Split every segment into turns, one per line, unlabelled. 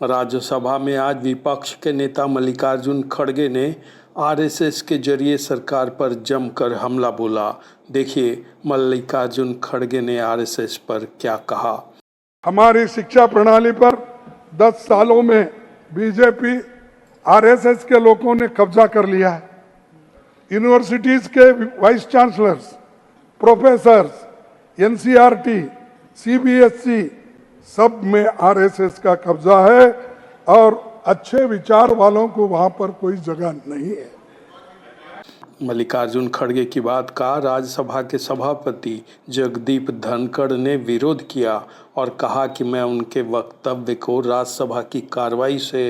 राज्यसभा में आज विपक्ष के नेता मल्लिकार्जुन खड़गे ने आरएसएस के जरिए सरकार पर जमकर हमला बोला। देखिए मल्लिकार्जुन खड़गे ने आरएसएस पर क्या कहा।
हमारी शिक्षा प्रणाली पर 10 सालों में बीजेपी आरएसएस के लोगों ने कब्जा कर लिया है। यूनिवर्सिटीज के vice chancellors, professors, NCERT, CBSE सब में आरएसएस का कब्जा है और अच्छे विचार वालों को वहां पर कोई जगह नहीं है।
मल्लिकार्जुन खड़गे की बात का राज्यसभा के सभापति जगदीप धनखड़ ने विरोध किया और कहा कि मैं उनके वक्तव्य को राज्यसभा की कार्रवाई से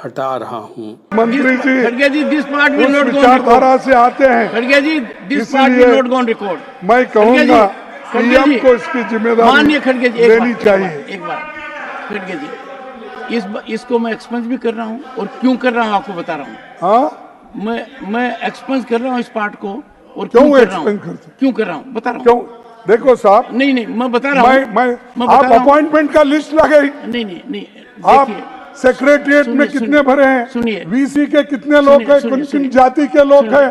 हटा रहा हूं।
मंत्री जी,
खड़गे ji, this part will not go
विचारधारा से आते हैं।
खड़गे ji, this part will not go record.
मैं कहूंगा पीएम को इसकी जिम्मेदारी
खड़गे जी
लेनी चाहिए।
एक बार खड़गे जी, इसको मैं एक्सपेंस भी कर रहा हूँ और क्यों कर रहा हूँ आपको बता रहा हूँ।
हाँ,
मैं एक्सपेंस कर रहा हूँ इस पार्ट को और
क्यों
कर रहा हूँ, क्यों कर रहा हूँ बता रहा हूँ।
क्यों? देखो साहब,
नहीं मैं बता रहा हूँ।
मैं आप अपॉइंटमेंट का लिस्ट लगे।
नहीं
आप सेक्रेटरिएट में कितने भरे हैं?
सुनिए,
वीसी के कितने लोग हैं? किन जाति के लोग हैं?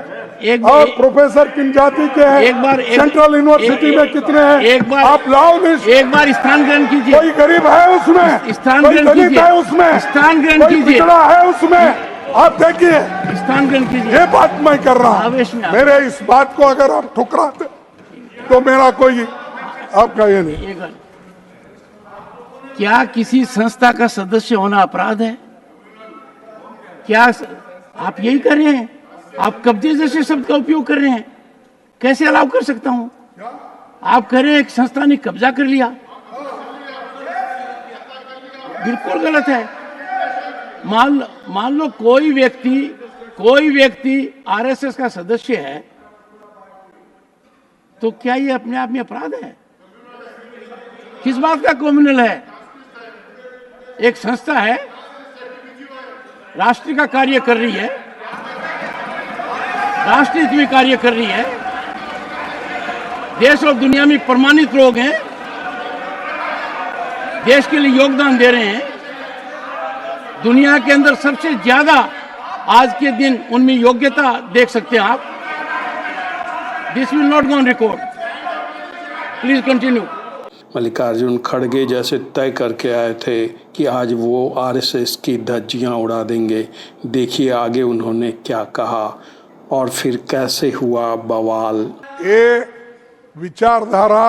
और प्रोफेसर किन जाति के हैं?
एक बार
सेंट्रल यूनिवर्सिटी में कितने हैं?
एक बार
आप लाओ लिस्ट।
एक बार स्थान ग्रहण कीजिए।
कोई गरीब है उसमें?
स्थान
कोई
ग्रहण
दलित
कीजिए।
है उसमें?
स्थान ग्रहण
कोई
कीजिए।
पिछड़ा है उसमें? आप देखिए,
स्थान ग्रहण कीजिए।
ये बात मैं कर रहा
आवेश में
हूँ। मेरे इस बात को अगर आप ठुकराते तो मेरा कोई आपका ये नहीं।
क्या किसी संस्था का सदस्य होना अपराध है? क्या आप यही कर रहे हैं? आप कब्जे जैसे शब्द का उपयोग कर रहे हैं। कैसे अलाउ कर सकता हूं? आप कह रहे हैं एक संस्था ने कब्जा कर लिया, बिल्कुल गलत है। मान लो कोई व्यक्ति आरएसएस का सदस्य है तो क्या ये अपने आप में अपराध है? किस बात का क्रिमिनल है? एक संस्था है, राष्ट्र का कार्य कर रही है, राष्ट्र हित में कार्य कर रही है, देश और दुनिया में प्रमाणित लोग हैं, देश के लिए योगदान दे रहे हैं। दुनिया के अंदर सबसे ज्यादा आज के दिन उनमें योग्यता देख सकते हैं आप। This will not go on record. Please continue.
Mallikarjun खड़गे जैसे तय करके आए थे कि आज वो आरएसएस की धज्जियां उड़ा देंगे। देखिए आगे उन्होंने क्या कहा और फिर कैसे हुआ बवाल।
ये विचारधारा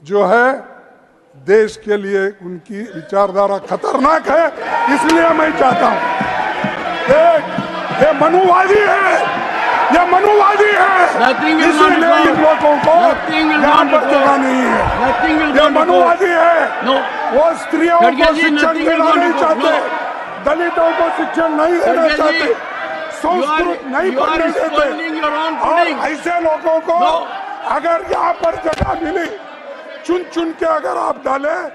जो है देश के लिए, उनकी विचारधारा खतरनाक है। इसलिए मैं चाहता हूँ, ये मनुवादी है, ये मनुवादी है, इसलिए इन लोगों को यहाँ पर जगह नहीं है। ये मनुवादी है। वो स्त्रियों को शिक्षण देना नहीं चाहते, दलितों को शिक्षण नहीं देना चाहते, संस्कृत नहीं पढ़ने देते। और ऐसे लोगों को अगर यहाँ पर जगह मिली, चुन के अगर आप डालें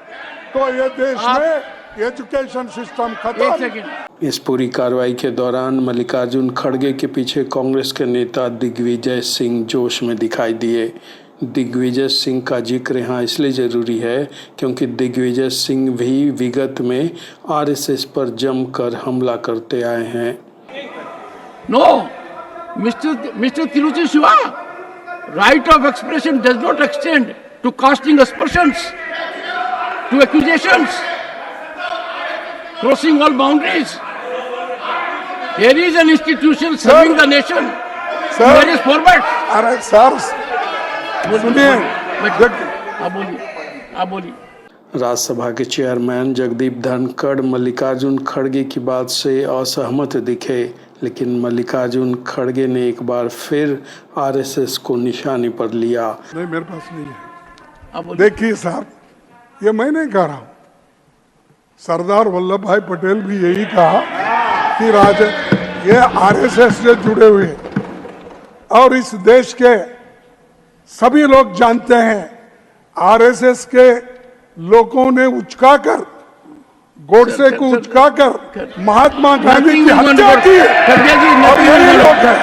तो ये देश में एजुकेशन सिस्टम खत्म।
इस पूरी कार्रवाई के दौरान मल्लिकार्जुन खड़गे के पीछे कांग्रेस के नेता दिग्विजय सिंह जोश में दिखाई दिए। दिग्विजय सिंह का जिक्र यहाँ इसलिए जरूरी है क्योंकि दिग्विजय सिंह भी विगत में आरएसएस पर जमकर हमला करते आए हैं।
No, mister Tiruchi Siva, right of expression does not extend to casting aspersions, to accusations, crossing all boundaries. There is an institution serving the nation. There is format.
अरे सर सुनिए,
आप बोलिए।
राज्यसभा के चेयरमैन जगदीप धनखड़ मल्लिकार्जुन खड़गे की बात से असहमत दिखे, लेकिन मल्लिकार्जुन खड़गे ने एक बार फिर आरएसएस को निशाने पर लिया।
नहीं, मेरे पास नहीं है। देखिए साहब, ये मैं नहीं कह रहा हूँ, सरदार वल्लभ भाई पटेल भी यही कहा कि ये आरएसएस से जुड़े हुए और इस देश के सभी लोग जानते हैं आरएसएस के लोगों ने उचकाकर, गोडसे को उचकाकर महात्मा गांधी की हत्या की है। और यही लोग हैं,